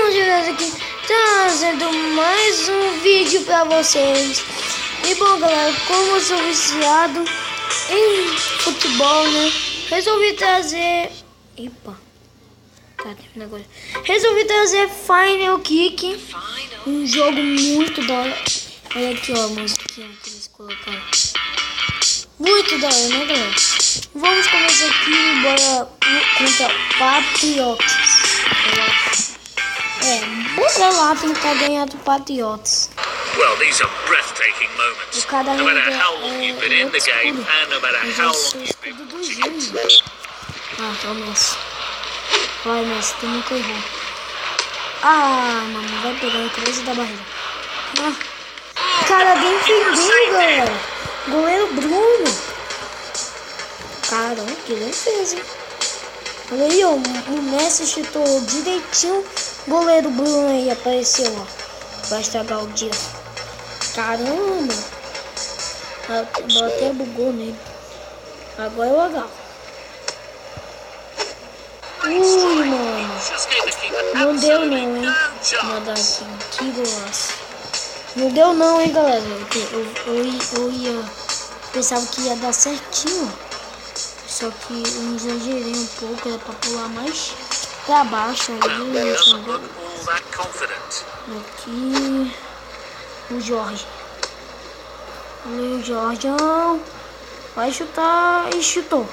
Moisés aqui, trazendo mais um vídeo pra vocês. E bom, galera, como eu sou viciado em futebol, né, resolvi trazer... Epa, tá, tem um negócio. Resolvi trazer Final Kick, um jogo muito da hora. Olha aqui, ó, a musiquinha que eles colocaram. Muito da hora, né, galera? Vamos começar aqui, bora contra Patriots. Bora lá tentar ganhar do Patriots. Well, these are breathtaking moments. No matter how long you've been in the game and no matter how long you've been watching it. Ah, tá o Messi. Vai, Messi, tu nunca errou. Ah, mano, vai pegar na cabeça da barreira. Ah, cara, defendeu, galera. Goleiro Bruno. Caramba, que defesa, hein? Olha aí, ó, o Messi chutou direitinho. Goleiro Bruno aí apareceu, ó. Vai estragar o dia. Caramba. Até bugou nele. Agora eu agarro. Ui, mano. Não deu não, hein? Nada aqui. Que golaço. Não deu não, hein, galera. Eu pensava que ia dar certinho. Só que eu exagerei um pouco. Era pra pular mais pra baixo. Aqui o Jorge. Olha o Jorgeão. Vai chutar e chutou.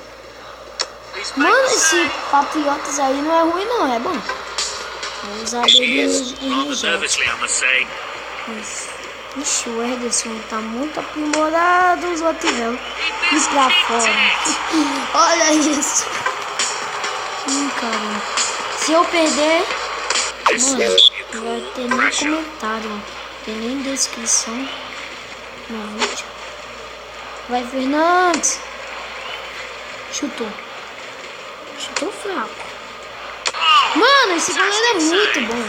Mano, esse Patriotas aí não é ruim não, é bom. Vou usar dele Ixi, o Ederson tá muito aprimorado. Os lateral e pra fora. Olha isso. Caramba. Se eu perder, mano, não vai ter nem comentário, não tem nem descrição no vídeo. Vai, Fernandes. Chutou. Chutou fraco. Mano, esse goleiro é muito bom.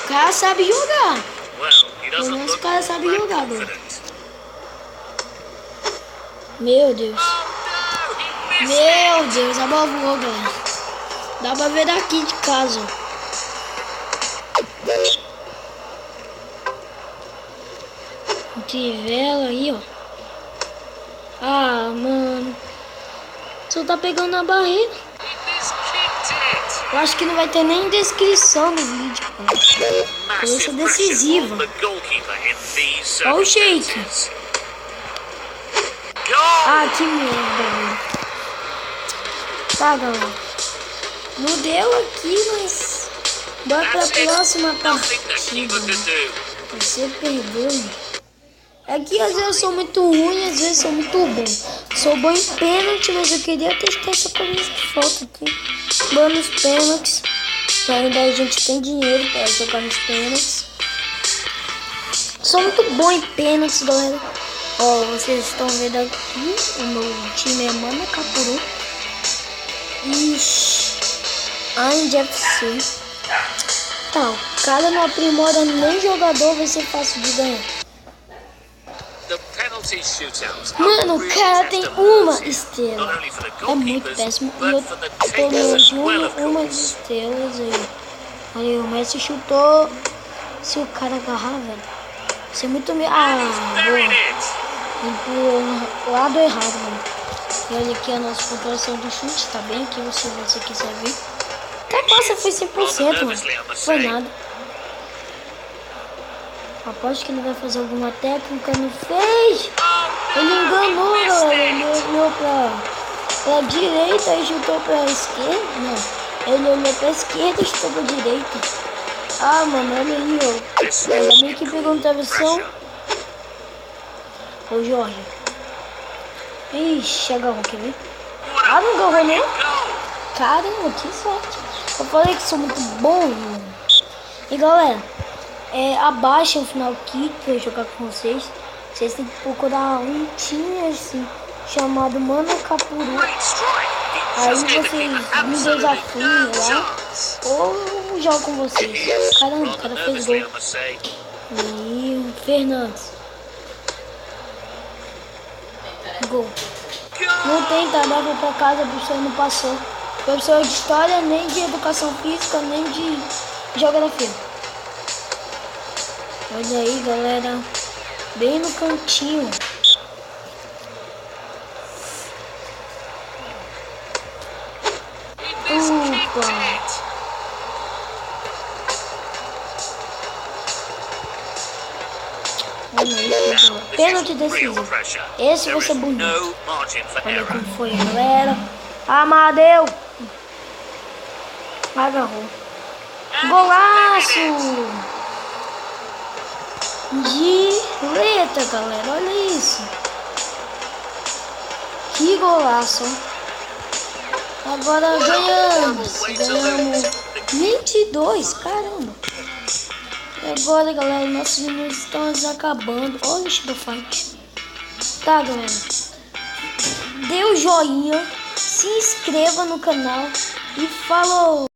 O cara sabe jogar. Pelo menos o cara sabe jogar, galera. Meu Deus. Meu Deus, a bola voou, galera. Dá pra ver daqui de casa. Tivela aí, ó. Ah, mano. Só tá pegando na barreira. Eu acho que não vai ter nem descrição no vídeo, cara. Coisa decisiva. Olha o shake. Ah, que merda, velho. Tá, galera. Não deu aqui, mas... Bora pra próxima partida. Você perdeu, né? É que às vezes eu sou muito ruim, às vezes eu sou muito bom. Sou bom em pênalti, mas eu queria testar essa camisa de foto aqui. Bom nos pênaltis. Ainda a gente tem dinheiro para jogar nos pênaltis. Sou muito bom em pênaltis, galera. Ó, vocês estão vendo aqui. O meu time é Mana Capuru. Ixi. ANDFC. Tá, o cara não aprimora nem jogador, vai ser fácil de ganhar. Mano, o cara tem uma estrela. É muito péssimo. E eu tô levando umas estrelas aí. Olha aí, o Messi chutou. Se o cara agarrar, velho. Isso é muito meio... Ah, boa. Ele pro lado errado, mano. E olha aqui a nossa pontuação do chute. Tá bem aqui, se você quiser ver. Até passa, foi 100%, mano. Foi nada. Aposto que ele vai fazer alguma técnica, não fez. Ele enganou, galera. Ele olhou pra direita e chutou pra esquerda. Não, ele olhou pra esquerda e chutou pra direita. Ah, mano, olha aí, ó. Ainda bem que pegou no travessão. Ô, Jorge. Ixi, agarrou, quer ver? Ah, não agarrou, não? Caramba, que sorte. Eu falei que sou muito bom, mano. E, galera... abaixa o Final Kick pra eu jogar com vocês. Vocês têm que procurar um time assim chamado Mana Capuru. Aí vocês me desafiam lá ou eu jogo com vocês. Caramba, o cara fez gol. E o Fernandes. Gol. Não tem tarefa pra casa, a professora não passou. Professor de história, nem de educação física, nem de Geografia. Olha aí, galera. Bem no cantinho. Opa. Olha aí, pênalti decisivo. Esse vai ser bonito. Olha como foi, galera. Amadeu. Agarrou. Golaço. Direita, galera. Olha isso. Que golaço. Agora ganhamos 22, caramba. E agora, galera, nossos minutos estão acabando. Olha o Shiba Fight. Tá, galera. Dê o joinha, se inscreva no canal e falou!